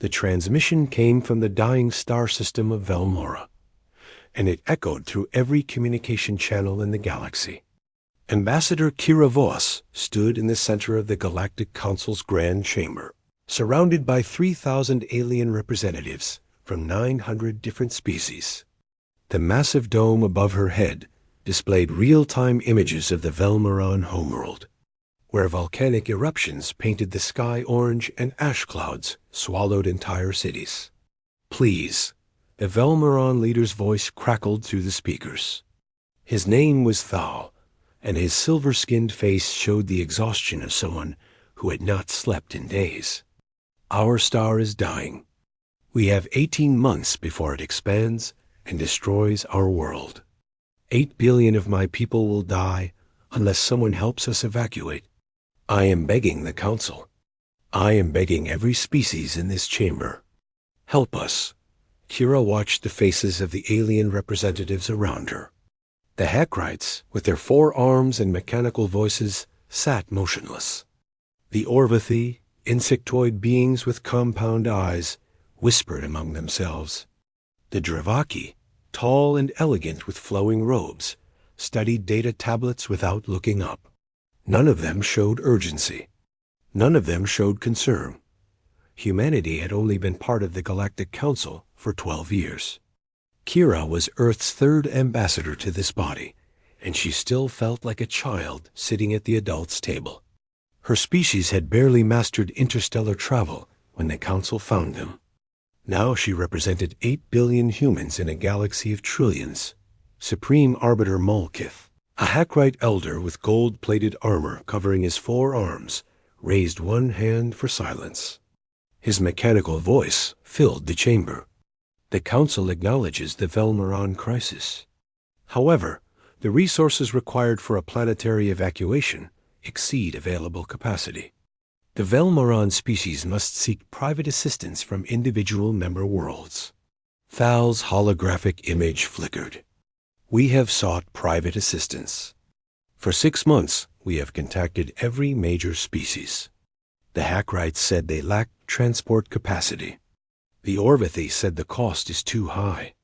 The transmission came from the dying star system of Velmora, and it echoed through every communication channel in the galaxy. Ambassador Kira Voss stood in the center of the Galactic Council's grand chamber, surrounded by 3,000 alien representatives from 900 different species. The massive dome above her head displayed real-time images of the Velmoran homeworld, where volcanic eruptions painted the sky orange and ash clouds swallowed entire cities. "Please," the Velmoran leader's voice crackled through the speakers. His name was Thal, and his silver-skinned face showed the exhaustion of someone who had not slept in days. "Our star is dying. We have 18 months before it expands and destroys our world. 8 billion of my people will die unless someone helps us evacuate. I am begging the Council. I am begging every species in this chamber. Help us." Kira watched the faces of the alien representatives around her. The Hackrites, with their 4 arms and mechanical voices, sat motionless. The Orvathi, insectoid beings with compound eyes, whispered among themselves. The Dravaki, tall and elegant with flowing robes, studied data tablets without looking up. None of them showed urgency. None of them showed concern. Humanity had only been part of the Galactic Council for 12 years. Kira was Earth's 3rd ambassador to this body, and she still felt like a child sitting at the adults' table. Her species had barely mastered interstellar travel when the Council found them. Now she represented 8 billion humans in a galaxy of trillions. Supreme Arbiter Malkith, a Hackrite elder with gold-plated armor covering his 4 arms, raised one hand for silence. His mechanical voice filled the chamber. The Council acknowledges the Velmoran crisis. However, the resources required for a planetary evacuation exceed available capacity. The Velmoran species must seek private assistance from individual member worlds. Thal's holographic image flickered. "We have sought private assistance. For 6 months, we have contacted every major species. The Hackrites said they lacked transport capacity. The Orvathi said the cost is too high.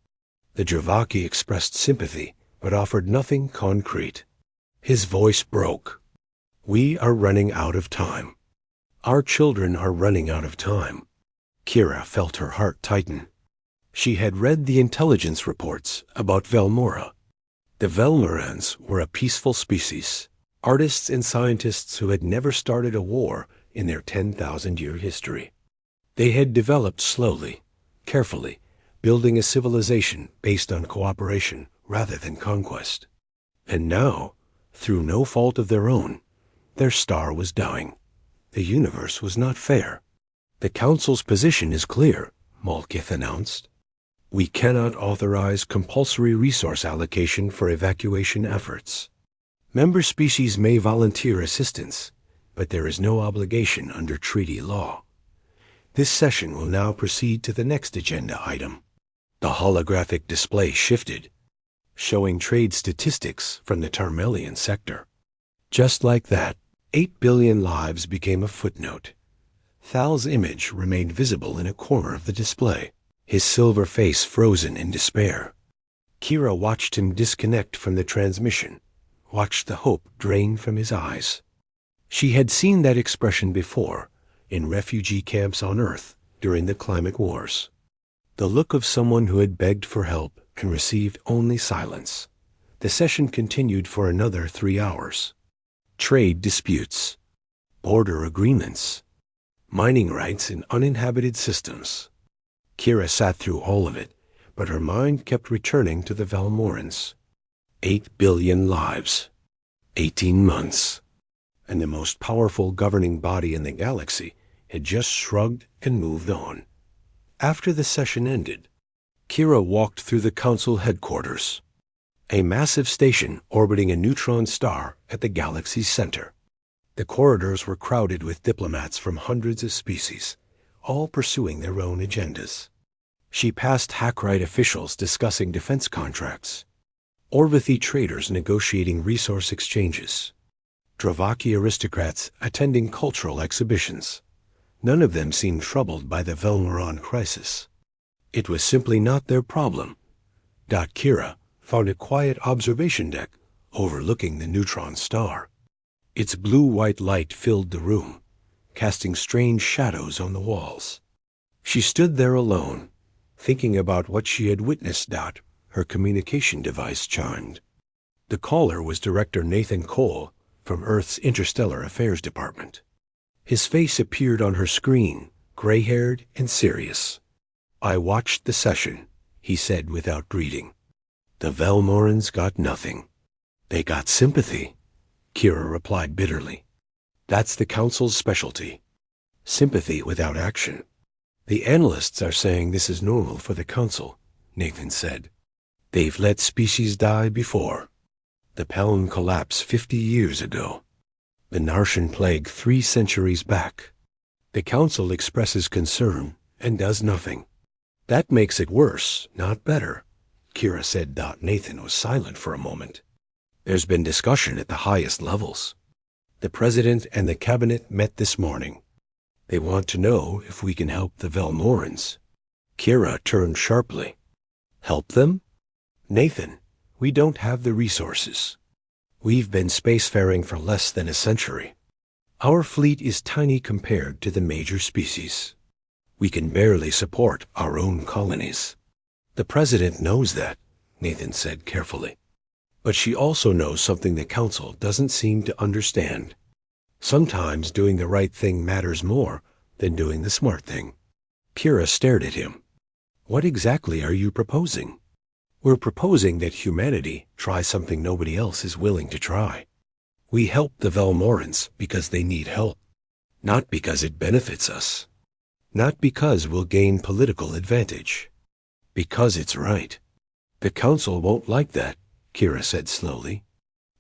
The Dravaki expressed sympathy, but offered nothing concrete." His voice broke. "We are running out of time. Our children are running out of time." Kira felt her heart tighten. She had read the intelligence reports about Velmora. The Velmorans were a peaceful species, artists and scientists who had never started a war in their 10,000-year history. They had developed slowly, carefully, building a civilization based on cooperation rather than conquest. And now, through no fault of their own, their star was dying. The universe was not fair. "The Council's position is clear," Malkith announced. "We cannot authorize compulsory resource allocation for evacuation efforts. Member species may volunteer assistance, but there is no obligation under treaty law." This session will now proceed to the next agenda item. The holographic display shifted, showing trade statistics from the Tarmelian sector. Just like that, 8 billion lives became a footnote. Thal's image remained visible in a corner of the display, his silver face frozen in despair. Kira watched him disconnect from the transmission, watched the hope drain from his eyes. She had seen that expression before, in refugee camps on Earth during the climate wars. The look of someone who had begged for help and received only silence. The session continued for another 3 hours. Trade disputes, border agreements, mining rights in uninhabited systems. Kira sat through all of it, but her mind kept returning to the Velmorans. 8 billion lives, 18 months, and the most powerful governing body in the galaxy had just shrugged and moved on. After the session ended, Kira walked through the Council headquarters, a massive station orbiting a neutron star at the galaxy's center. The corridors were crowded with diplomats from hundreds of species, all pursuing their own agendas. She passed Hackrite officials discussing defense contracts, Orvathi traders negotiating resource exchanges, Dravaki aristocrats attending cultural exhibitions, None of them seemed troubled by the Velmoron crisis. It was simply not their problem. Kira found a quiet observation deck overlooking the neutron star. Its blue-white light filled the room, casting strange shadows on the walls. She stood there alone, thinking about what she had witnessed. Her communication device chimed. The caller was Director Nathan Cole from Earth's Interstellar Affairs Department. His face appeared on her screen, gray-haired and serious. "I watched the session," he said without greeting. "The Velmorans got nothing. They got sympathy," Kira replied bitterly. "That's the Council's specialty. Sympathy without action." "The analysts are saying this is normal for the Council," Nathan said. "They've let species die before. The Pelham collapse 50 years ago. The Narration plague 3 centuries back. The Council expresses concern and does nothing. That makes it worse, not better," Kira said. Nathan was silent for a moment. "There's been discussion at the highest levels. The President and the Cabinet met this morning. They want to know if we can help the Velmorans." Kira turned sharply. "Help them? Nathan, we don't have the resources. We've been spacefaring for less than a century. Our fleet is tiny compared to the major species. We can barely support our own colonies." "The President knows that," Nathan said carefully. "But she also knows something the Council doesn't seem to understand. Sometimes doing the right thing matters more than doing the smart thing." Kira stared at him. "What exactly are you proposing?" "We're proposing that humanity try something nobody else is willing to try. We help the Velmorans because they need help, not because it benefits us. Not because we'll gain political advantage. Because it's right." "The Council won't like that," Kira said slowly.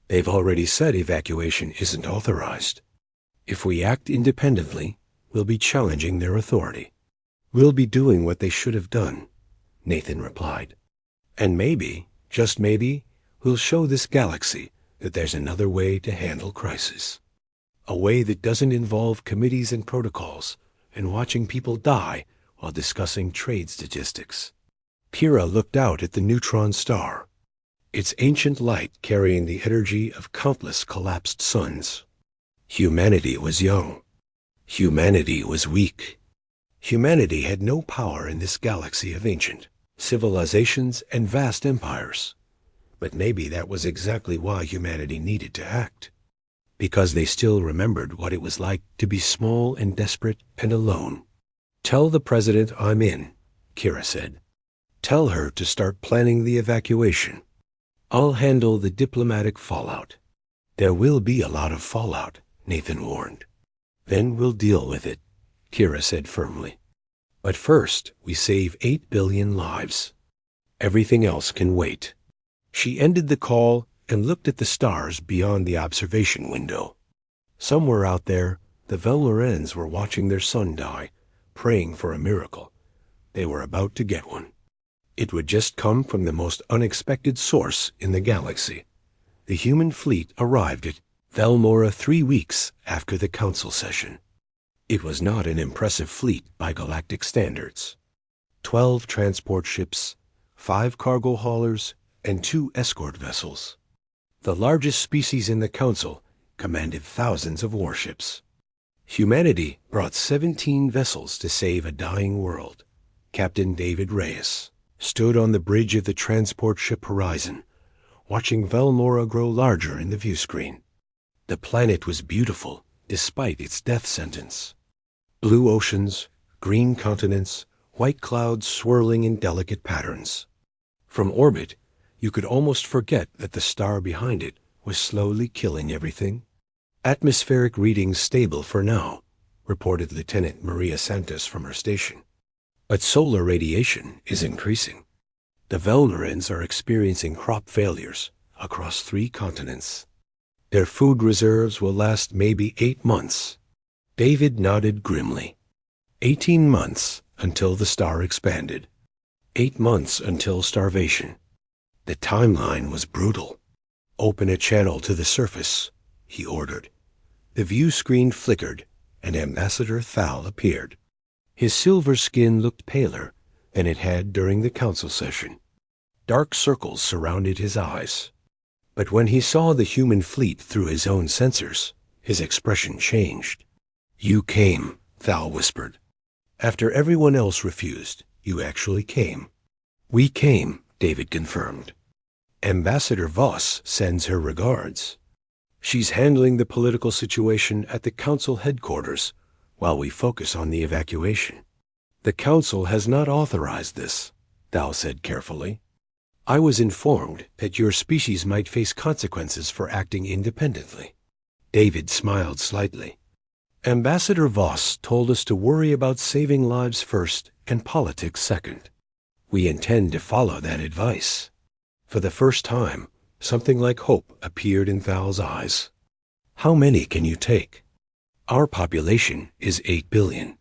"They've already said evacuation isn't authorized. If we act independently, we'll be challenging their authority. We'll be doing what they should have done," Nathan replied. "And maybe, just maybe, we'll show this galaxy that there's another way to handle crisis. A way that doesn't involve committees and protocols and watching people die while discussing trade statistics." Kira looked out at the neutron star, its ancient light carrying the energy of countless collapsed suns. Humanity was young. Humanity was weak. Humanity had no power in this galaxy of ancient civilizations and vast empires. But maybe that was exactly why humanity needed to act. Because they still remembered what it was like to be small and desperate and alone. "Tell the President I'm in," Kira said. "Tell her to start planning the evacuation. I'll handle the diplomatic fallout." "There will be a lot of fallout," Nathan warned. "Then we'll deal with it," Kira said firmly. "But first, we save 8 billion lives. Everything else can wait." She ended the call and looked at the stars beyond the observation window. Somewhere out there, the Velmorans were watching their sun die, praying for a miracle. They were about to get one. It would just come from the most unexpected source in the galaxy. The human fleet arrived at Velmora 3 weeks after the Council session. It was not an impressive fleet by galactic standards. 12 transport ships, 5 cargo haulers, and 2 escort vessels. The largest species in the Council commanded thousands of warships. Humanity brought 17 vessels to save a dying world. Captain David Reyes stood on the bridge of the transport ship Horizon, watching Velmora grow larger in the viewscreen. The planet was beautiful, despite its death sentence. Blue oceans, green continents, white clouds swirling in delicate patterns. From orbit, you could almost forget that the star behind it was slowly killing everything. "Atmospheric readings stable for now," reported Lieutenant Maria Santos from her station. "But solar radiation is increasing. The Velmorans are experiencing crop failures across 3 continents. Their food reserves will last maybe 8 months. David nodded grimly. 18 months until the star expanded. 8 months until starvation. The timeline was brutal. "Open a channel to the surface," he ordered. The view screen flickered, and Ambassador Thal appeared. His silver skin looked paler than it had during the council session. Dark circles surrounded his eyes. But when he saw the human fleet through his own sensors, his expression changed. "You came," Thal whispered. "After everyone else refused, you actually came." "We came," David confirmed. "Ambassador Voss sends her regards. She's handling the political situation at the council headquarters while we focus on the evacuation." "The council has not authorized this," Thal said carefully. "I was informed that your species might face consequences for acting independently." David smiled slightly. "Ambassador Voss told us to worry about saving lives first and politics second. We intend to follow that advice." For the first time, something like hope appeared in Thal's eyes. "How many can you take?" "Our population is 8 billion.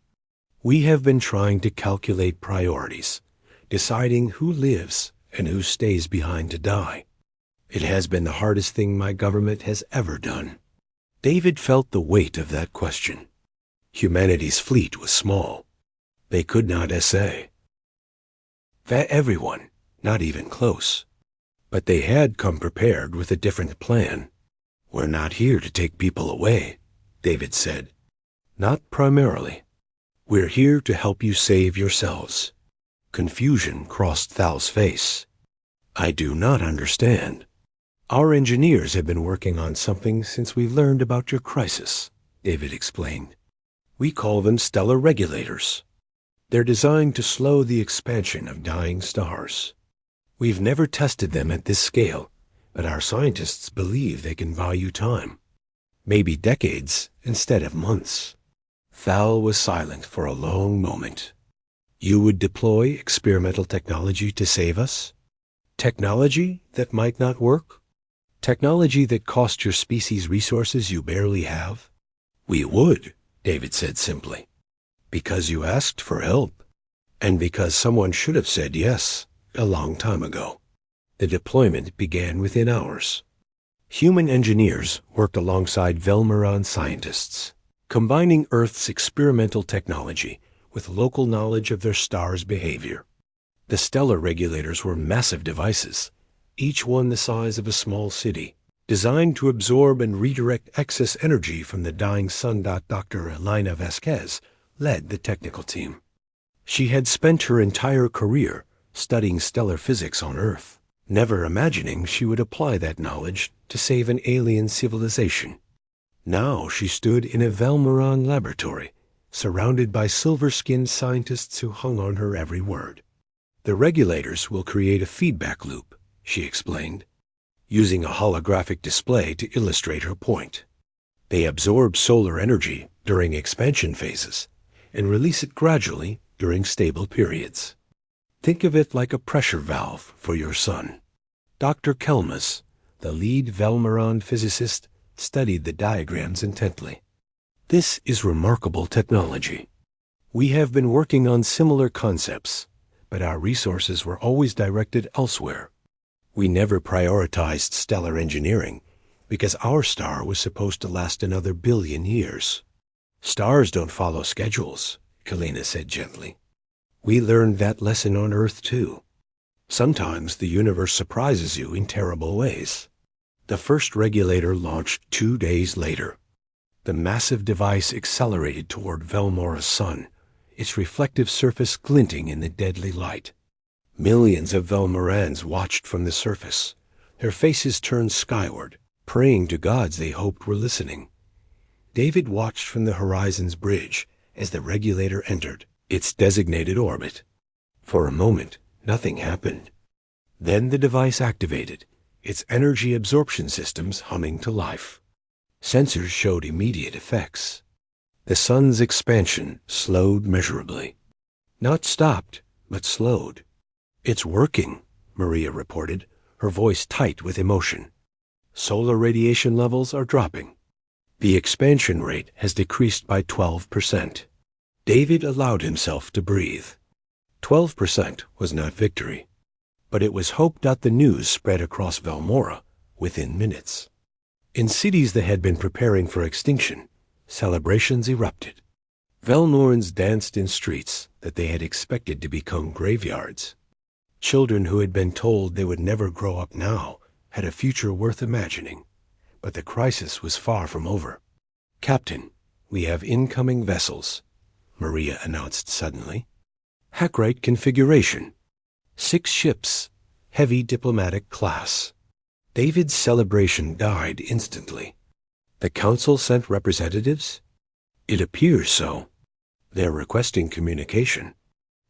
We have been trying to calculate priorities, deciding who lives and who stays behind to die. It has been the hardest thing my government has ever done." David felt the weight of that question. Humanity's fleet was small. They could not essay that everyone, not even close. But they had come prepared with a different plan. "We're not here to take people away," David said. "Not primarily. We're here to help you save yourselves." Confusion crossed Thal's face. "I do not understand." "Our engineers have been working on something since we learned about your crisis," David explained. "We call them stellar regulators. They're designed to slow the expansion of dying stars. We've never tested them at this scale, but our scientists believe they can buy you time. Maybe decades instead of months." Thal was silent for a long moment. "You would deploy experimental technology to save us? Technology that might not work? Technology that cost your species resources you barely have?" "We would," David said simply. "Because you asked for help, and because someone should have said yes a long time ago." The deployment began within hours. Human engineers worked alongside Velmaran scientists, combining Earth's experimental technology with local knowledge of their star's behavior. The stellar regulators were massive devices, each one the size of a small city, designed to absorb and redirect excess energy from the dying sun. Dr. Elena Vasquez led the technical team. She had spent her entire career studying stellar physics on Earth, never imagining she would apply that knowledge to save an alien civilization. Now she stood in a Velmaran laboratory, surrounded by silver-skinned scientists who hung on her every word. "The regulators will create a feedback loop," she explained, using a holographic display to illustrate her point. "They absorb solar energy during expansion phases and release it gradually during stable periods. Think of it like a pressure valve for your sun." Dr. Kelmas, the lead Velmaran physicist, studied the diagrams intently. "This is remarkable technology. We have been working on similar concepts, but our resources were always directed elsewhere. We never prioritized stellar engineering because our star was supposed to last another billion years." "Stars don't follow schedules," Elena said gently. "We learned that lesson on Earth, too. Sometimes the universe surprises you in terrible ways." The first regulator launched 2 days later. The massive device accelerated toward Velmora's sun, its reflective surface glinting in the deadly light. Millions of Velmorans watched from the surface, their faces turned skyward, praying to gods they hoped were listening. David watched from the horizon's bridge as the regulator entered its designated orbit. For a moment, nothing happened. Then the device activated, its energy absorption systems humming to life. Sensors showed immediate effects. The sun's expansion slowed measurably. Not stopped, but slowed. "It's working," Maria reported, her voice tight with emotion. "Solar radiation levels are dropping. The expansion rate has decreased by 12%. David allowed himself to breathe. 12% was not victory, but it was hope. The news spread across Velmora within minutes. In cities that had been preparing for extinction, Celebrations erupted. Velnorans danced in streets that they had expected to become graveyards. Children who had been told they would never grow up now had a future worth imagining, but the crisis was far from over. "Captain, we have incoming vessels," Maria announced suddenly. "Hackrite configuration. 6 ships, heavy diplomatic class." David's celebration died instantly. "The Council sent representatives?" "It appears so. They're requesting communication."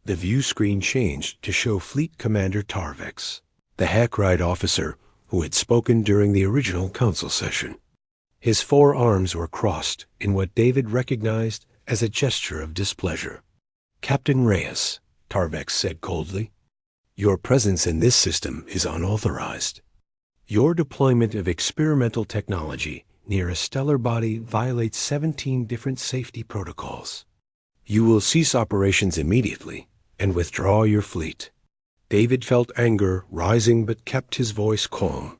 The view screen changed to show Fleet Commander Tarvex, the Hackrite officer who had spoken during the original council session. His 4 arms were crossed in what David recognized as a gesture of displeasure. "Captain Reyes," Tarvex said coldly, "your presence in this system is unauthorized. Your deployment of experimental technology near a stellar body violates 17 different safety protocols. You will cease operations immediately and withdraw your fleet." David felt anger rising but kept his voice calm.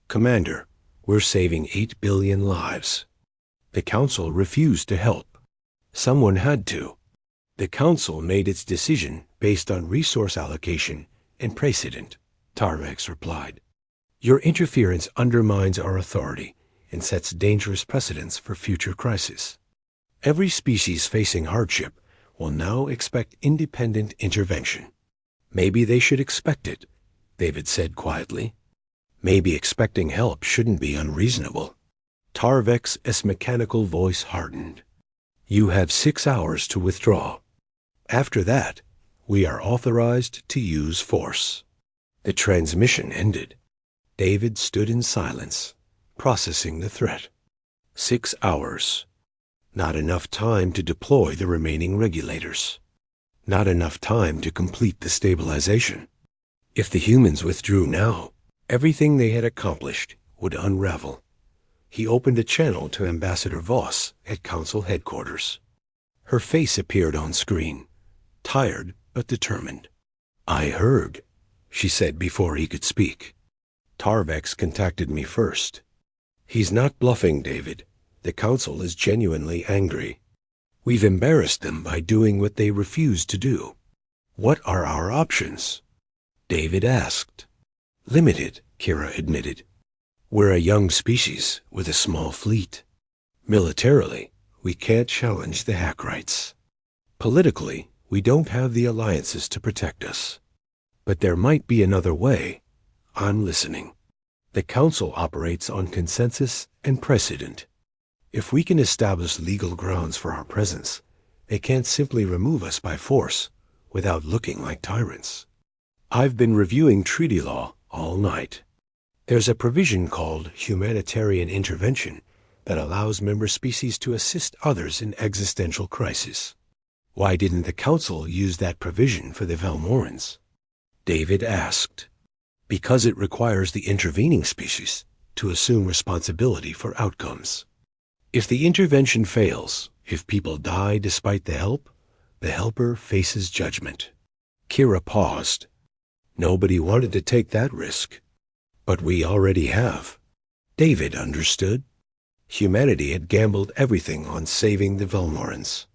"Commander, we're saving 8 billion lives. The Council refused to help. Someone had to. The Council made its decision based on resource allocation and precedent," Tarvex replied. "Your interference undermines our authority and sets dangerous precedents for future crises. Every species facing hardship will now expect independent intervention." "Maybe they should expect it," David said quietly. "Maybe expecting help shouldn't be unreasonable." Tarvex's mechanical voice hardened. "You have 6 hours to withdraw. After that, we are authorized to use force." The transmission ended. David stood in silence, processing the threat. 6 hours. Not enough time to deploy the remaining regulators. Not enough time to complete the stabilization. If the humans withdrew now, everything they had accomplished would unravel. He opened a channel to Ambassador Voss at Council headquarters. Her face appeared on screen, tired but determined. "I heard," she said before he could speak. "Tarvex contacted me first. He's not bluffing, David. The Council is genuinely angry. We've embarrassed them by doing what they refused to do." "What are our options?" David asked. "Limited," Kira admitted. "We're a young species with a small fleet. Militarily, we can't challenge the Hackrites. Politically, we don't have the alliances to protect us. But there might be another way. I'm listening. The Council operates on consensus and precedent. If we can establish legal grounds for our presence, they can't simply remove us by force without looking like tyrants. I've been reviewing treaty law all night. There's a provision called humanitarian intervention that allows member species to assist others in existential crisis. Why didn't the Council use that provision for the Velmorans?" David asked. "Because it requires the intervening species to assume responsibility for outcomes. If the intervention fails, if people die despite the helper faces judgment." Kira paused. "Nobody wanted to take that risk. But we already have." David understood. Humanity had gambled everything on saving the Velmorans.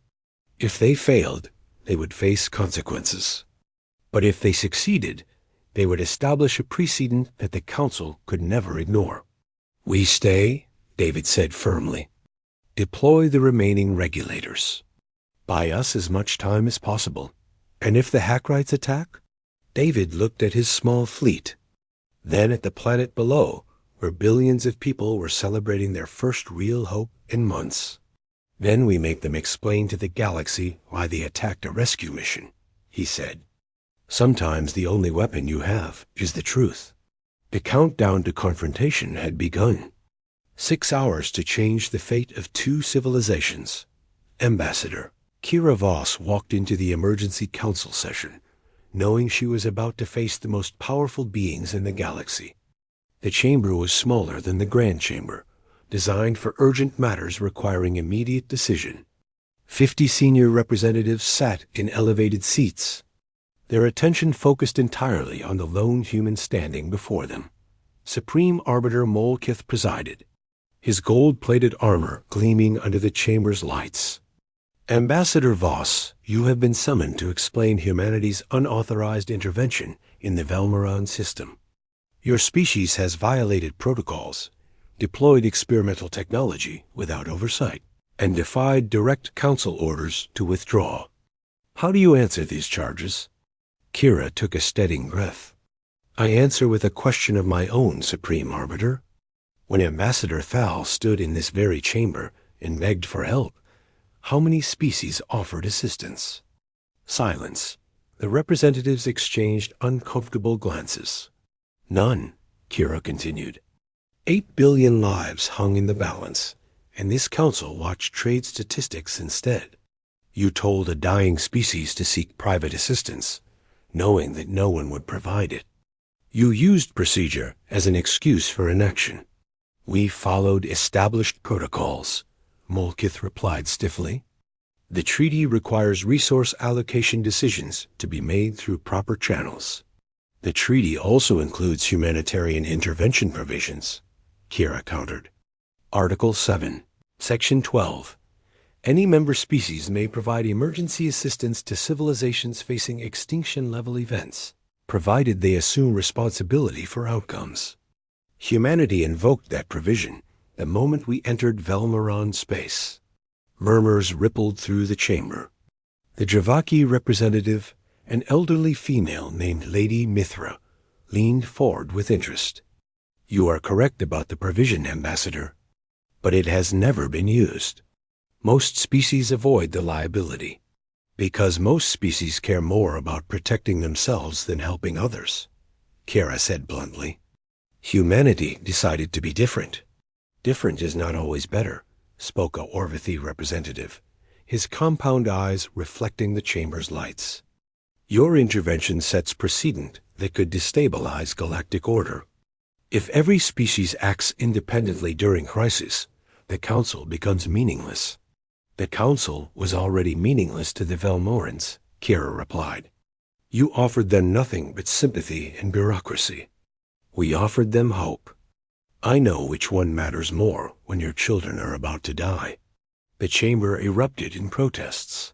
If they failed, they would face consequences. But if they succeeded, they would establish a precedent that the Council could never ignore. "We stay," David said firmly. "Deploy the remaining regulators. Buy us as much time as possible. And if the Hackrites attack?" David looked at his small fleet, then at the planet below, where billions of people were celebrating their first real hope in months. "Then we make them explain to the galaxy why they attacked a rescue mission," he said. "Sometimes the only weapon you have is the truth." The countdown to confrontation had begun. 6 hours to change the fate of 2 civilizations. Ambassador Kira Voss walked into the emergency council session, knowing she was about to face the most powerful beings in the galaxy. The chamber was smaller than the Grand Chamber, designed for urgent matters requiring immediate decision. 50 senior representatives sat in elevated seats, their attention focused entirely on the lone human standing before them. Supreme Arbiter Molkith presided, his gold-plated armor gleaming under the chamber's lights. Ambassador Voss, you have been summoned to explain humanity's unauthorized intervention in the Velmaron system. Your species has violated protocols, deployed experimental technology without oversight, and defied direct council orders to withdraw. How do you answer these charges? Kira took a steadying breath. I answer with a question of my own, Supreme Arbiter. When Ambassador Thal stood in this very chamber and begged for help, how many species offered assistance? Silence. The representatives exchanged uncomfortable glances. None, Kira continued. 8 billion lives hung in the balance, and this council watched trade statistics instead. You told a dying species to seek private assistance, knowing that no one would provide it. You used procedure as an excuse for inaction. We followed established protocols, Molkith replied stiffly. The treaty requires resource allocation decisions to be made through proper channels. The treaty also includes humanitarian intervention provisions, Kira countered. Article 7, Section 12. Any member species may provide emergency assistance to civilizations facing extinction-level events, provided they assume responsibility for outcomes. Humanity invoked that provision the moment we entered Velmaron space. Murmurs rippled through the chamber. The Javaki representative, an elderly female named Lady Mithra, leaned forward with interest. You are correct about the provision, Ambassador, but it has never been used. Most species avoid the liability, because most species care more about protecting themselves than helping others, Kira said bluntly. Humanity decided to be different. Different is not always better, spoke a Orvithi representative, his compound eyes reflecting the chamber's lights. Your intervention sets precedent that could destabilize galactic order. If every species acts independently during crisis, the Council becomes meaningless. The Council was already meaningless to the Velmorans, Kira replied. You offered them nothing but sympathy and bureaucracy. We offered them hope. I know which one matters more when your children are about to die. The chamber erupted in protests.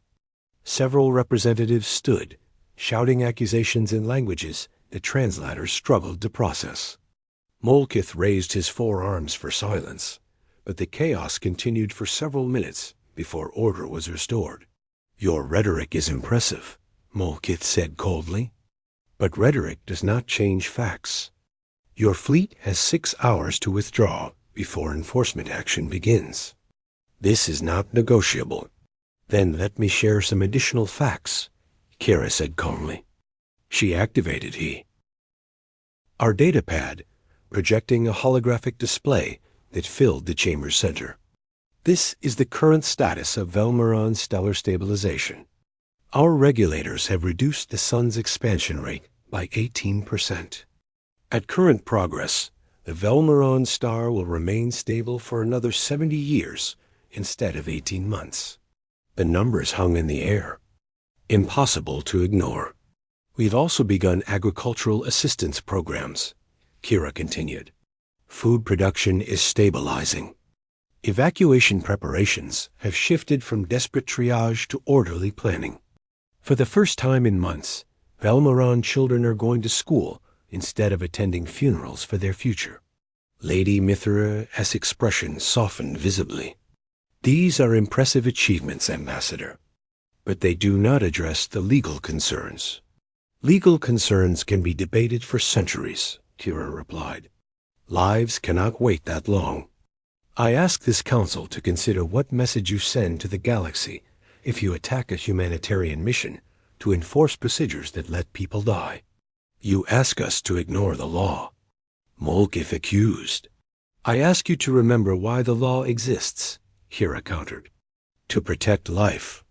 Several representatives stood, shouting accusations in languages the translators struggled to process. Molkith raised his forearms for silence, but the chaos continued for several minutes before order was restored. Your rhetoric is impressive, Molkith said coldly, but rhetoric does not change facts. Your fleet has 6 hours to withdraw before enforcement action begins. This is not negotiable. Then let me share some additional facts, Kira said calmly. She activated he. Our datapad, projecting a holographic display that filled the chamber's center. This is the current status of Velmaron stellar stabilization. Our regulators have reduced the sun's expansion rate by 18%. At current progress, the Velmaron star will remain stable for another 70 years instead of 18 months. The numbers hung in the air. Impossible to ignore. We've also begun agricultural assistance programs, Kira continued. Food production is stabilizing. Evacuation preparations have shifted from desperate triage to orderly planning. For the first time in months, Velmaron children are going to school instead of attending funerals for their future. Lady Mithra's expression softened visibly. These are impressive achievements, Ambassador, but they do not address the legal concerns. Legal concerns can be debated for centuries, Kira replied. Lives cannot wait that long. I ask this council to consider what message you send to the galaxy if you attack a humanitarian mission to enforce procedures that let people die. You ask us to ignore the law. Molkith accused. I ask you to remember why the law exists, Kira countered. To protect life.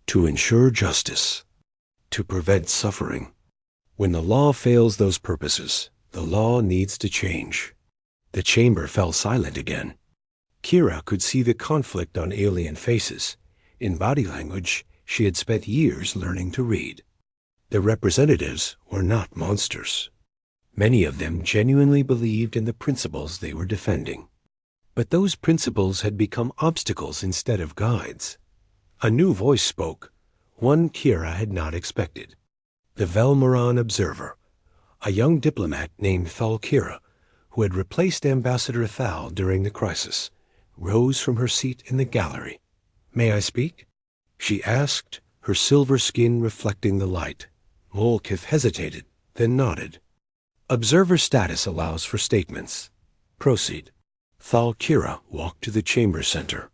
To ensure justice. To prevent suffering. When the law fails those purposes, the law needs to change. The chamber fell silent again. Kira could see the conflict on alien faces. In body language, she had spent years learning to read. The representatives were not monsters. Many of them genuinely believed in the principles they were defending. But those principles had become obstacles instead of guides. A new voice spoke, one Kira had not expected. The Velmoran Observer, a young diplomat named Thalkira, who had replaced Ambassador Thal during the crisis, rose from her seat in the gallery. "May I speak?" she asked, her silver skin reflecting the light. Molkith hesitated, then nodded. "Observer status allows for statements. Proceed." Thalkira walked to the chamber center,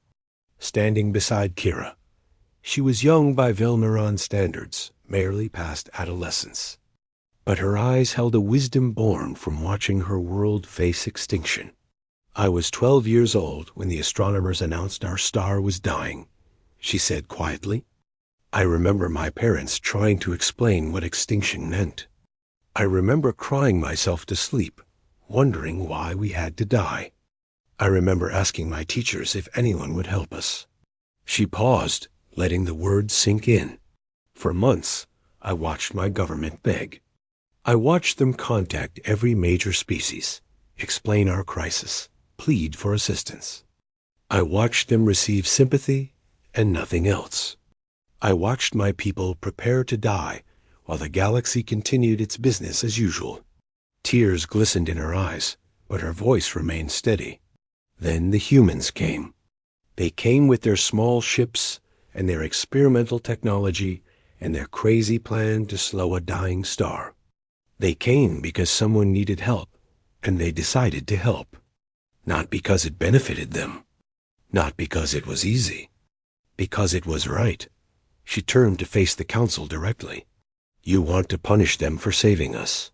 standing beside Kira. She was young by Velmoran standards, merely past adolescence. But her eyes held a wisdom born from watching her world face extinction. "I was 12 years old when the astronomers announced our star was dying," she said quietly. "I remember my parents trying to explain what extinction meant. I remember crying myself to sleep, wondering why we had to die. I remember asking my teachers if anyone would help us." She paused, letting the words sink in. "For months, I watched my government beg. I watched them contact every major species, explain our crisis, plead for assistance. I watched them receive sympathy and nothing else. I watched my people prepare to die while the galaxy continued its business as usual." Tears glistened in her eyes, but her voice remained steady. Then the humans came. They came with their small ships and their experimental technology and their crazy plan to slow a dying star. They came because someone needed help, and they decided to help. Not because it benefited them. Not because it was easy. Because it was right. She turned to face the council directly. "You want to punish them for saving us.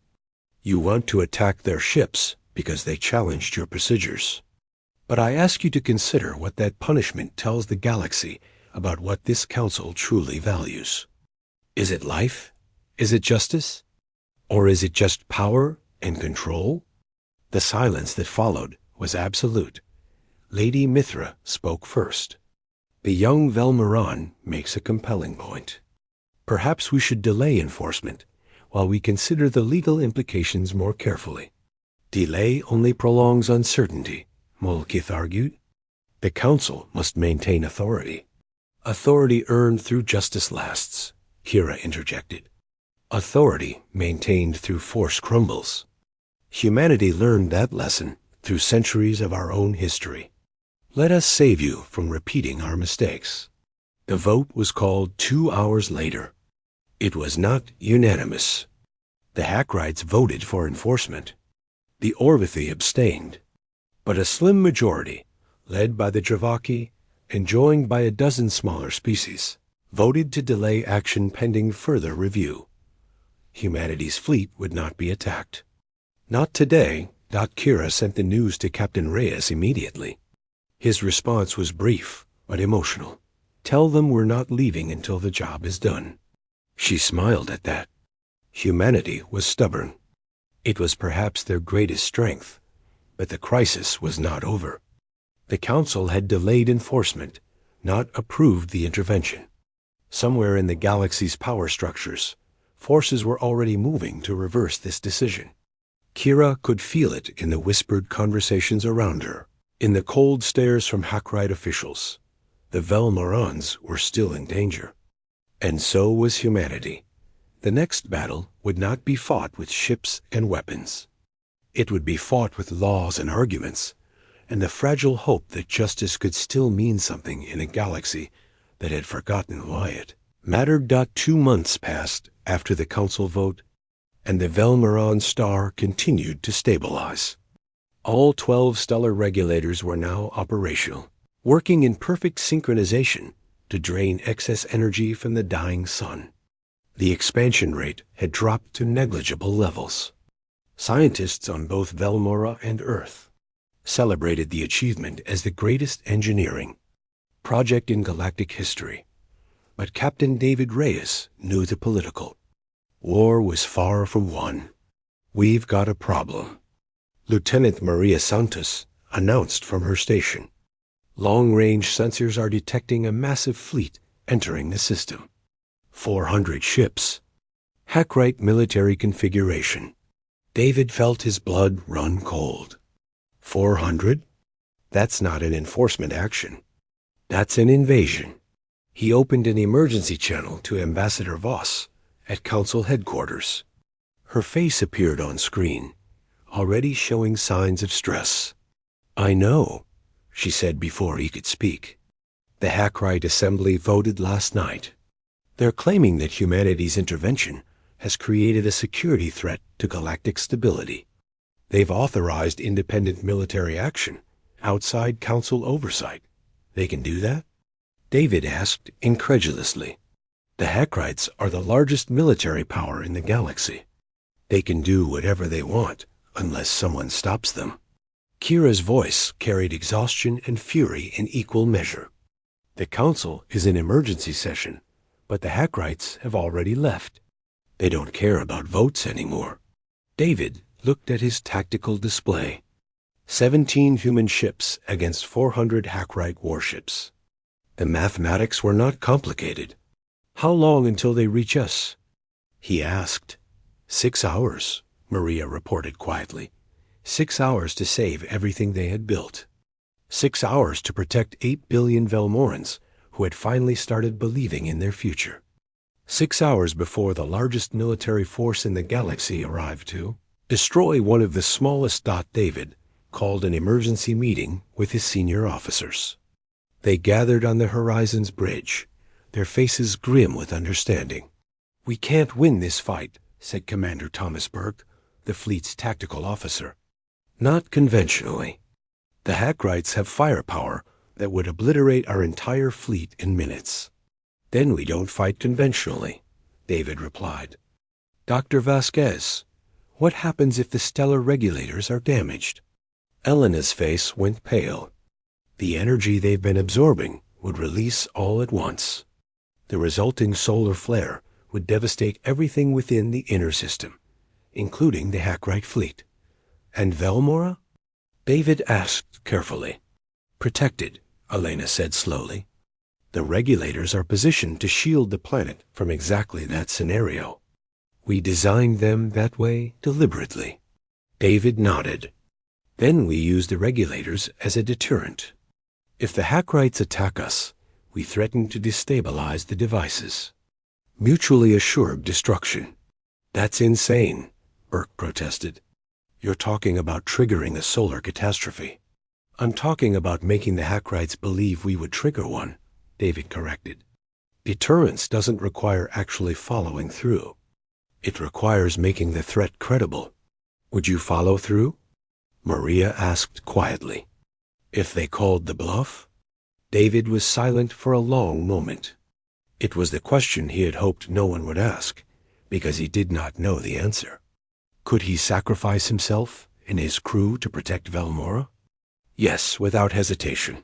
You want to attack their ships because they challenged your procedures. But I ask you to consider what that punishment tells the galaxy about what this council truly values. Is it life? Is it justice? Or is it just power and control?" The silence that followed was absolute. Lady Mithra spoke first. "The young Velmoran makes a compelling point. Perhaps we should delay enforcement while we consider the legal implications more carefully." "Delay only prolongs uncertainty," Molkith argued. "The council must maintain authority." "Authority earned through justice lasts," Kira interjected. "Authority maintained through force crumbles. Humanity learned that lesson through centuries of our own history. Let us save you from repeating our mistakes." The vote was called 2 hours later. It was not unanimous. The Hackrites voted for enforcement. The Orvithi abstained. But a slim majority, led by the Dravaki and joined by a dozen smaller species, voted to delay action pending further review. Humanity's fleet would not be attacked. "Not today." Kira sent the news to Captain Reyes immediately. His response was brief but emotional. "Tell them we're not leaving until the job is done." She smiled at that. Humanity was stubborn. It was perhaps their greatest strength, but the crisis was not over. The council had delayed enforcement, not approved the intervention. Somewhere in the galaxy's power structures, forces were already moving to reverse this decision. Kira could feel it in the whispered conversations around her, in the cold stares from Hackrite officials. The Velmorans were still in danger. And so was humanity. The next battle would not be fought with ships and weapons. It would be fought with laws and arguments, and the fragile hope that justice could still mean something in a galaxy that had forgotten why it mattered. 2 months passed after the council vote, and the Velmoran star continued to stabilize. All 12 stellar regulators were now operational, working in perfect synchronization to drain excess energy from the dying sun. The expansion rate had dropped to negligible levels. Scientists on both Velmora and Earth celebrated the achievement as the greatest engineering project in galactic history. But Captain David Reyes knew the political. War was far from won. "We've got a problem," Lieutenant Maria Santos announced from her station. "Long-range sensors are detecting a massive fleet entering the system. 400 ships. Hackrite military configuration." David felt his blood run cold. 400? That's not an enforcement action. That's an invasion. He opened an emergency channel to Ambassador Voss at Council headquarters. Her face appeared on screen, already showing signs of stress. "I know," she said before he could speak. "The HFY Assembly voted last night. They're claiming that humanity's intervention has created a security threat to galactic stability. They've authorized independent military action outside Council oversight. They can do that?" David asked incredulously. "The HFYs are the largest military power in the galaxy. They can do whatever they want unless someone stops them." Kira's voice carried exhaustion and fury in equal measure. "The Council is in emergency session, but the HFYs have already left. They don't care about votes anymore." David looked at his tactical display. 17 human ships against 400 HFY warships. The mathematics were not complicated. "How long until they reach us?" he asked. 6 hours, Maria reported quietly. 6 hours to save everything they had built. 6 hours to protect 8 billion Velmorans who had finally started believing in their future. 6 hours before the largest military force in the galaxy arrived to destroy one of the smallest. David called an emergency meeting with his senior officers. They gathered on the Horizon's bridge, their faces grim with understanding. "We can't win this fight," said Commander Thomas Burke, the fleet's tactical officer. "Not conventionally. The HFYs have firepower that would obliterate our entire fleet in minutes." "Then we don't fight conventionally," David replied. "Dr. Vasquez, what happens if the stellar regulators are damaged?" Elena's face went pale. "The energy they've been absorbing would release all at once. The resulting solar flare would devastate everything within the inner system, including the HFY fleet." "And Velmora?" David asked carefully. "Protected," Elena said slowly. "The regulators are positioned to shield the planet from exactly that scenario. We designed them that way deliberately." David nodded. "Then we use the regulators as a deterrent. If the HFYs attack us, we threaten to destabilize the devices. Mutually assured destruction." "That's insane," Burke protested. "You're talking about triggering a solar catastrophe." "I'm talking about making the HFYs believe we would trigger one," David corrected. "Deterrence doesn't require actually following through. It requires making the threat credible." "Would you follow through?" Maria asked quietly. "If they called the bluff?" David was silent for a long moment. It was the question he had hoped no one would ask, because he did not know the answer. Could he sacrifice himself and his crew to protect Velmora? Yes, without hesitation.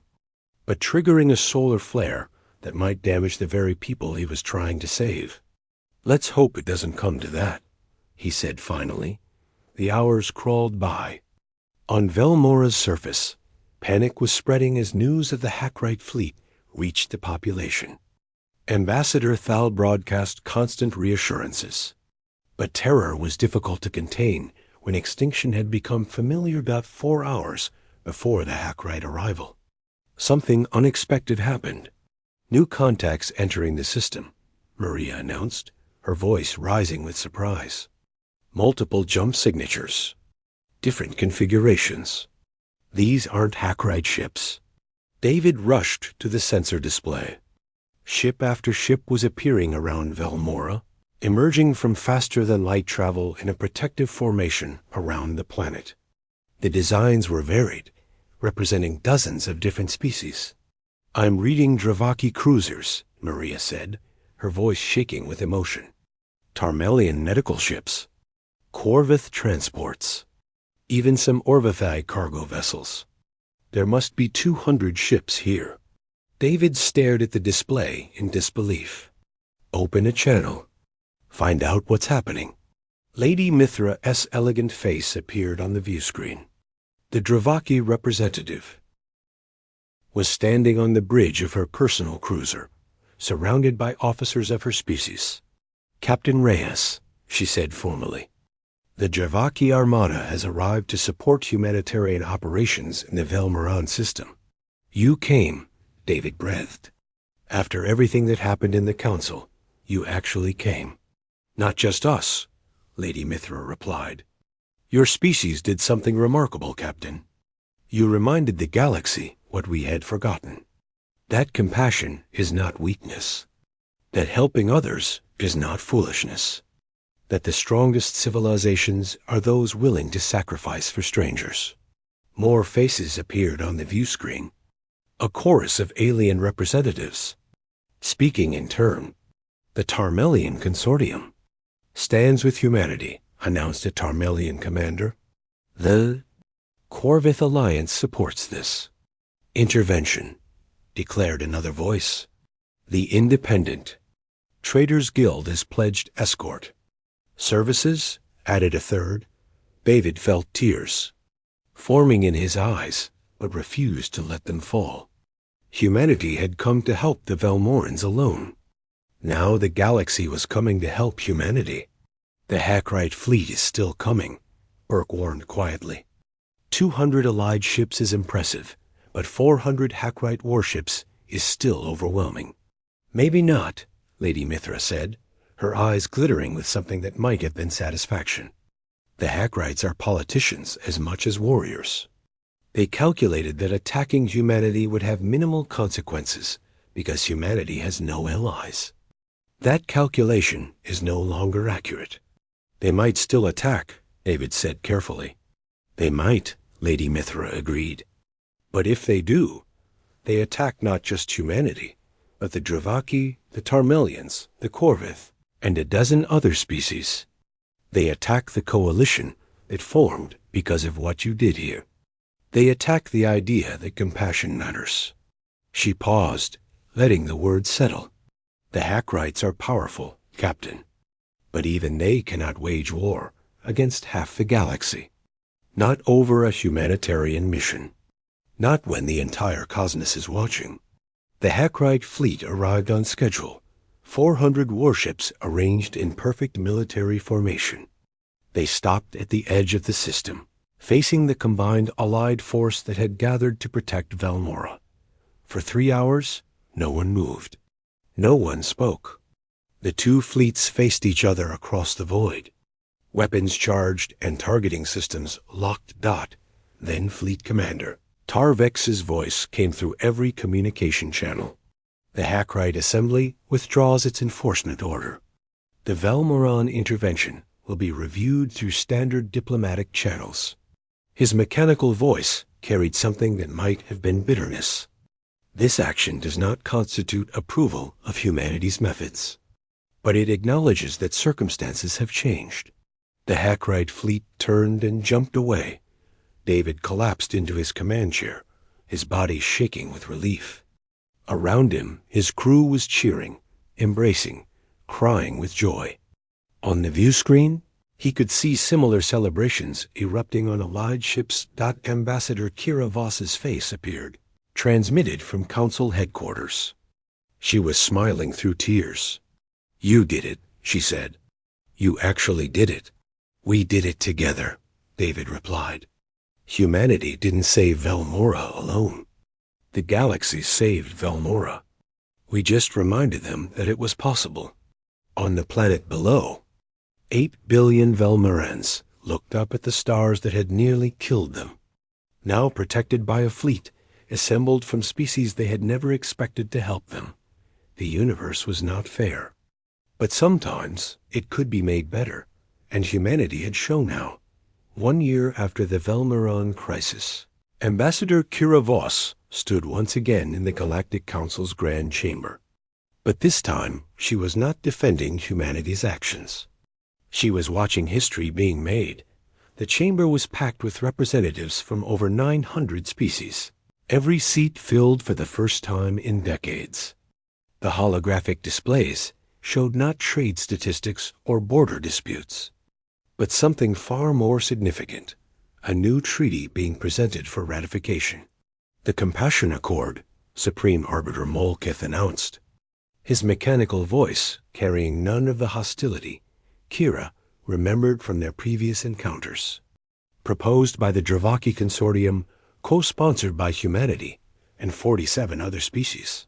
But triggering a solar flare that might damage the very people he was trying to save. "Let's hope it doesn't come to that," he said finally. The hours crawled by. On Velmora's surface, panic was spreading as news of the HFY fleet reached the population. Ambassador Thal broadcast constant reassurances. But terror was difficult to contain when extinction had become familiar about 4 hours before the HFY arrival. Something unexpected happened. "New contacts entering the system," Maria announced, her voice rising with surprise. "Multiple jump signatures. Different configurations. These aren't HFY ships." David rushed to the sensor display. Ship after ship was appearing around Velmora, emerging from faster-than-light travel in a protective formation around the planet. The designs were varied, representing dozens of different species. "I'm reading Dravaki cruisers," Maria said, her voice shaking with emotion. "Tarmelian medical ships. Corvith transports. Even some Orvithai cargo vessels. There must be 200 ships here." David stared at the display in disbelief. "Open a channel. Find out what's happening." Lady Mithra's elegant face appeared on the view screen. The Dravaki representative was standing on the bridge of her personal cruiser, surrounded by officers of her species. "Captain Reyes," she said formally. The Javaki Armada has arrived to support humanitarian operations in the Velmoran system. You came, David breathed. After everything that happened in the Council, you actually came. Not just us, Lady Mithra replied. Your species did something remarkable, Captain. You reminded the galaxy what we had forgotten. That compassion is not weakness. That helping others is not foolishness. That the strongest civilizations are those willing to sacrifice for strangers. More faces appeared on the view screen. A chorus of alien representatives. Speaking in turn, the Tarmelian Consortium stands with humanity, announced a Tarmelian commander. The Corvith Alliance supports this. Intervention, declared another voice. The Independent Traders Guild has pledged escort. Services, added a third. David felt tears forming in his eyes, but refused to let them fall. Humanity had come to help the Velmorans alone. Now the galaxy was coming to help humanity. The Hackrite fleet is still coming, Burke warned quietly. 200 allied ships is impressive, but 400 Hackrite warships is still overwhelming. Maybe not, Lady Mithra said, her eyes glittering with something that might have been satisfaction. The Hackrites are politicians as much as warriors. They calculated that attacking humanity would have minimal consequences because humanity has no allies. That calculation is no longer accurate. They might still attack, David said carefully. They might, Lady Mithra agreed. But if they do, they attack not just humanity, but the Dravaki, the Tarmelians, the Corvith, and a dozen other species. They attack the coalition that formed because of what you did here. They attack the idea that compassion matters. She paused, letting the words settle. The Hackrites are powerful, Captain, but even they cannot wage war against half the galaxy. Not over a humanitarian mission. Not when the entire cosmos is watching. The Hackrite fleet arrived on schedule, 400 warships arranged in perfect military formation. They stopped at the edge of the system, facing the combined allied force that had gathered to protect Velmora. For 3 hours, no one moved. No one spoke. The two fleets faced each other across the void. Weapons charged and targeting systems locked dot, then Fleet Commander. Tarvex's voice came through every communication channel. The Hackrite Assembly withdraws its enforcement order. The Velmoran intervention will be reviewed through standard diplomatic channels. His mechanical voice carried something that might have been bitterness. This action does not constitute approval of humanity's methods, but it acknowledges that circumstances have changed. The Hackrite fleet turned and jumped away. David collapsed into his command chair, his body shaking with relief. Around him, his crew was cheering, embracing, crying with joy. On the view screen, he could see similar celebrations erupting on allied ships. Ambassador Kira Voss's face appeared, transmitted from Council headquarters. She was smiling through tears. You did it, she said. You actually did it. We did it together, David replied. Humanity didn't save Velmora alone. The galaxy saved Velmora. We just reminded them that it was possible. On the planet below, 8 billion Velmorans looked up at the stars that had nearly killed them. Now protected by a fleet assembled from species they had never expected to help them. The universe was not fair. But sometimes it could be made better, and humanity had shown how. 1 year after the Velmoran crisis, Ambassador Kira Voss stood once again in the Galactic Council's Grand Chamber. But this time, she was not defending humanity's actions. She was watching history being made. The chamber was packed with representatives from over 900 species, every seat filled for the first time in decades. The holographic displays showed not trade statistics or border disputes, but something far more significant, a new treaty being presented for ratification. The Compassion Accord, Supreme Arbiter Molkith announced. His mechanical voice carrying none of the hostility, Kira remembered from their previous encounters. Proposed by the Dravaki Consortium, co-sponsored by humanity and 47 other species.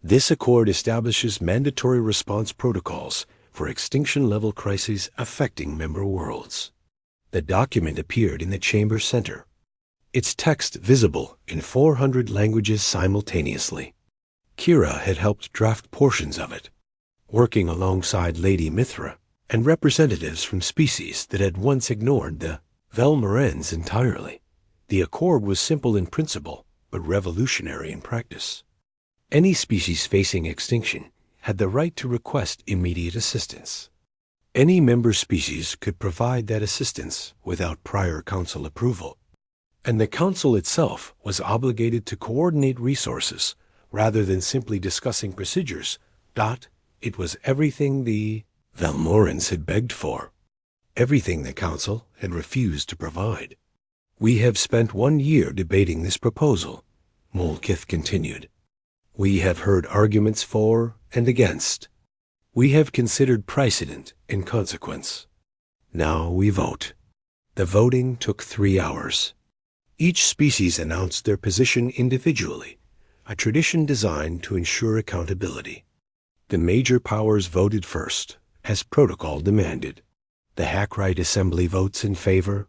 This accord establishes mandatory response protocols for extinction-level crises affecting member worlds. The document appeared in the chamber center, its text visible in 400 languages simultaneously. Kira had helped draft portions of it, working alongside Lady Mithra and representatives from species that had once ignored the Velmorens entirely. The accord was simple in principle, but revolutionary in practice. Any species facing extinction had the right to request immediate assistance. Any member species could provide that assistance without prior council approval, and the council itself was obligated to coordinate resources rather than simply discussing procedures. It was everything the Velmorens had begged for, everything the council had refused to provide. We have spent 1 year debating this proposal, Molkith continued. We have heard arguments for and against. We have considered precedent and consequence. Now we vote. The voting took 3 hours. Each species announced their position individually, a tradition designed to ensure accountability. The major powers voted first, as protocol demanded. The Hackrite Assembly votes in favor,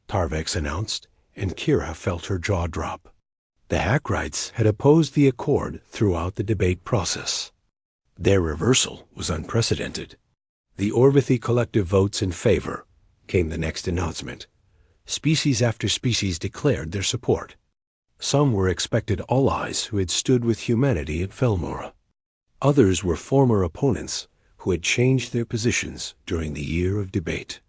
Tarvex announced, and Kira felt her jaw drop. The Hackrites had opposed the accord throughout the debate process. Their reversal was unprecedented. The Orvithi Collective votes in favor, came the next announcement. Species after species declared their support. Some were expected allies who had stood with humanity at Velmora. Others were former opponents who had changed their positions during the year of debate.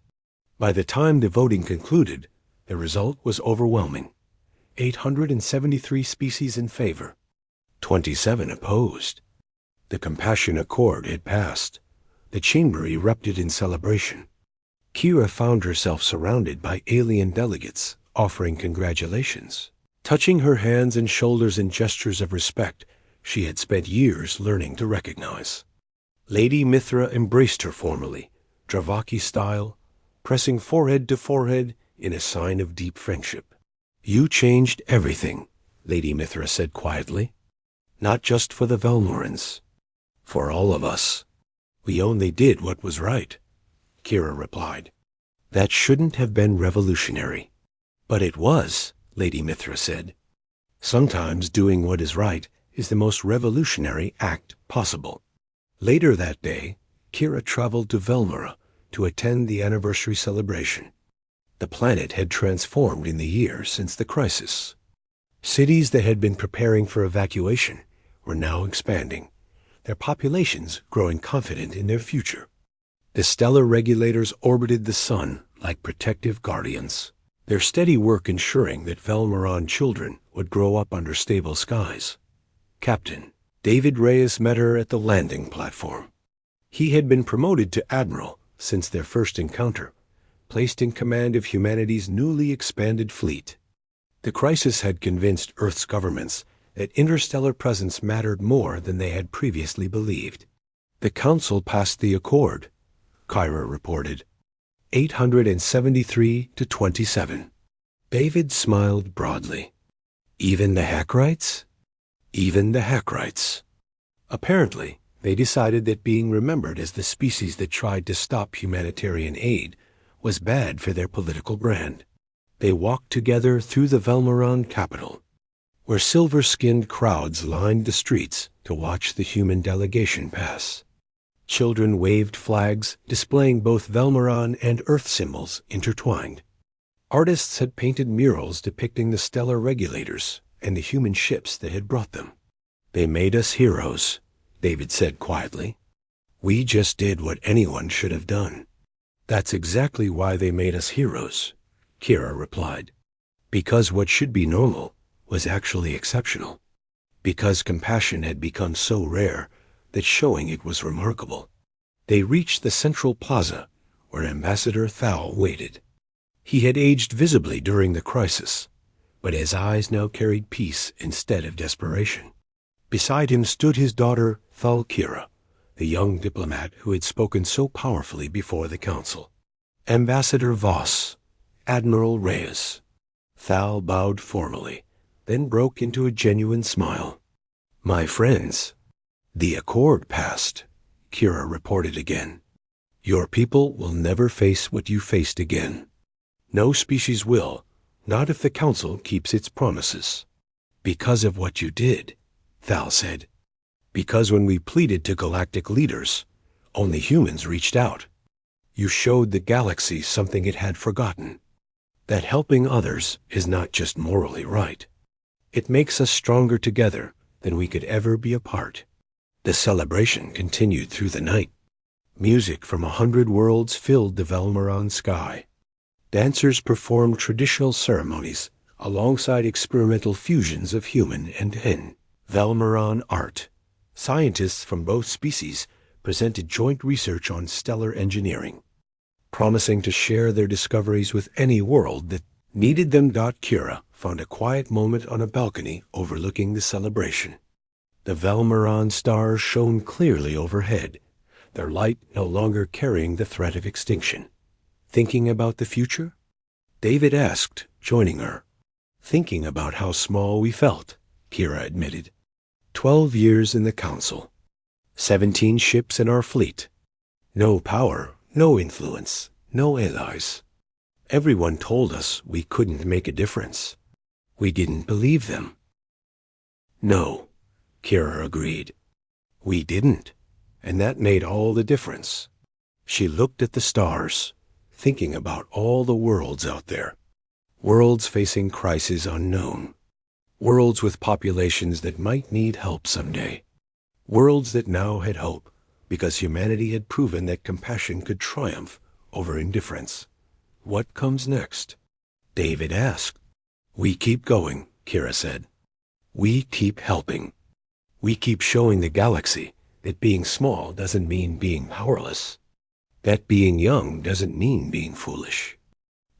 By the time the voting concluded, the result was overwhelming. 873 species in favor, 27 opposed. The Compassion Accord had passed. The chamber erupted in celebration. Kira found herself surrounded by alien delegates offering congratulations. Touching her hands and shoulders in gestures of respect she had spent years learning to recognize. Lady Mithra embraced her formally, Dravaki style, pressing forehead to forehead in a sign of deep friendship. You changed everything, Lady Mithra said quietly. Not just for the Velmorens. For all of us. We only did what was right, Kira replied. That shouldn't have been revolutionary. But it was, Lady Mithra said. Sometimes doing what is right is the most revolutionary act possible. Later that day, Kira traveled to Velmora to attend the anniversary celebration. The planet had transformed in the year since the crisis. Cities that had been preparing for evacuation were now expanding, their populations growing confident in their future. The stellar regulators orbited the sun like protective guardians, their steady work ensuring that Velmoran children would grow up under stable skies. Captain David Reyes met her at the landing platform. He had been promoted to admiral since their first encounter, placed in command of humanity's newly expanded fleet. The crisis had convinced Earth's governments that interstellar presence mattered more than they had previously believed. The Council passed the accord, Kyra reported. 873 to 27. David smiled broadly. Even the Hackrites? Even the Hackrites. Apparently, they decided that being remembered as the species that tried to stop humanitarian aid was bad for their political brand. They walked together through the Velmoran capital, where silver-skinned crowds lined the streets to watch the human delegation pass. Children waved flags displaying both Velmoran and Earth symbols intertwined. Artists had painted murals depicting the stellar regulators and the human ships that had brought them. They made us heroes, David said quietly. We just did what anyone should have done. That's exactly why they made us heroes, Kira replied. Because what should be normal was actually exceptional. Because compassion had become so rare that showing it was remarkable. They reached the central plaza where Ambassador Thal waited. He had aged visibly during the crisis, but his eyes now carried peace instead of desperation. Beside him stood his daughter, Thalkira, the young diplomat who had spoken so powerfully before the council. Ambassador Voss, Admiral Reyes. Thal bowed formally, then broke into a genuine smile. My friends, the accord passed, Kira reported again. Your people will never face what you faced again. No species will, not if the Council keeps its promises. Because of what you did, Thal said. Because when we pleaded to galactic leaders, only humans reached out. You showed the galaxy something it had forgotten. That helping others is not just morally right. It makes us stronger together than we could ever be apart. The celebration continued through the night. Music from 100 worlds filled the Velmaron sky. Dancers performed traditional ceremonies alongside experimental fusions of human and hen. Velmaron art. Scientists from both species presented joint research on stellar engineering, promising to share their discoveries with any world that needed them. Kira found a quiet moment on a balcony overlooking the celebration. The Velmaron stars shone clearly overhead, their light no longer carrying the threat of extinction. Thinking about the future? David asked, joining her. Thinking about how small we felt, Kira admitted. 12 years in the Council. 17 ships in our fleet. No power, no influence, no allies. Everyone told us we couldn't make a difference. We didn't believe them. No, Kira agreed. We didn't, and that made all the difference. She looked at the stars, thinking about all the worlds out there. Worlds facing crises unknown. Worlds with populations that might need help someday. Worlds that now had hope, because humanity had proven that compassion could triumph over indifference. What comes next? David asked. We keep going, Kira said. We keep helping. We keep showing the galaxy that being small doesn't mean being powerless. That being young doesn't mean being foolish.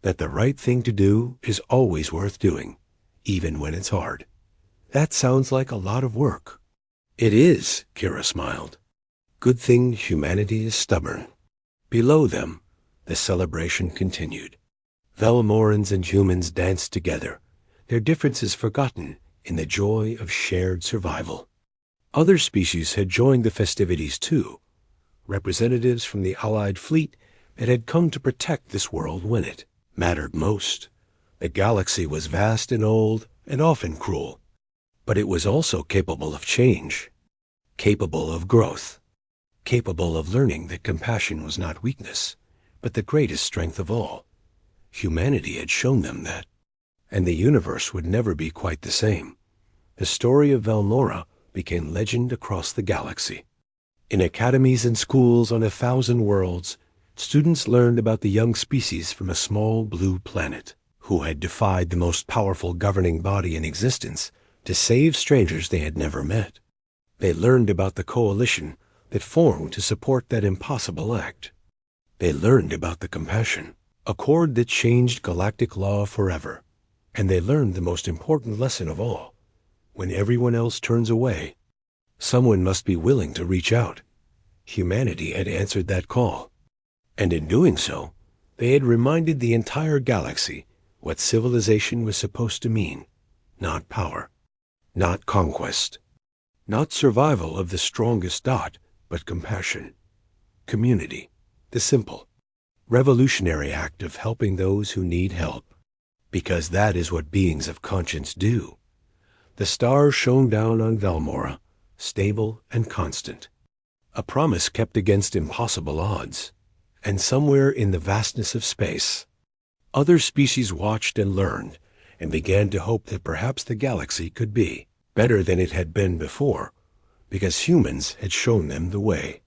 That the right thing to do is always worth doing, even when it's hard. That sounds like a lot of work. It is, Kira smiled. Good thing humanity is stubborn. Below them, the celebration continued. Velmorans and humans danced together, their differences forgotten in the joy of shared survival. Other species had joined the festivities too, representatives from the Allied fleet that had come to protect this world when it mattered most. The galaxy was vast and old and often cruel, but it was also capable of change, capable of growth, capable of learning that compassion was not weakness, but the greatest strength of all. Humanity had shown them that, and the universe would never be quite the same. The story of Velmora became legend across the galaxy. In academies and schools on 1,000 worlds, students learned about the young species from a small blue planet who had defied the most powerful governing body in existence to save strangers they had never met. They learned about the coalition that formed to support that impossible act. They learned about the compassion, a cord that changed galactic law forever. And they learned the most important lesson of all. When everyone else turns away, someone must be willing to reach out. Humanity had answered that call. And in doing so, they had reminded the entire galaxy what civilization was supposed to mean. Not power, not conquest, not survival of the strongest, but compassion, community, the simple, revolutionary act of helping those who need help. Because that is what beings of conscience do. The stars shone down on Velmora, stable and constant. A promise kept against impossible odds. And somewhere in the vastness of space, other species watched and learned, and began to hope that perhaps the galaxy could be better than it had been before, because humans had shown them the way.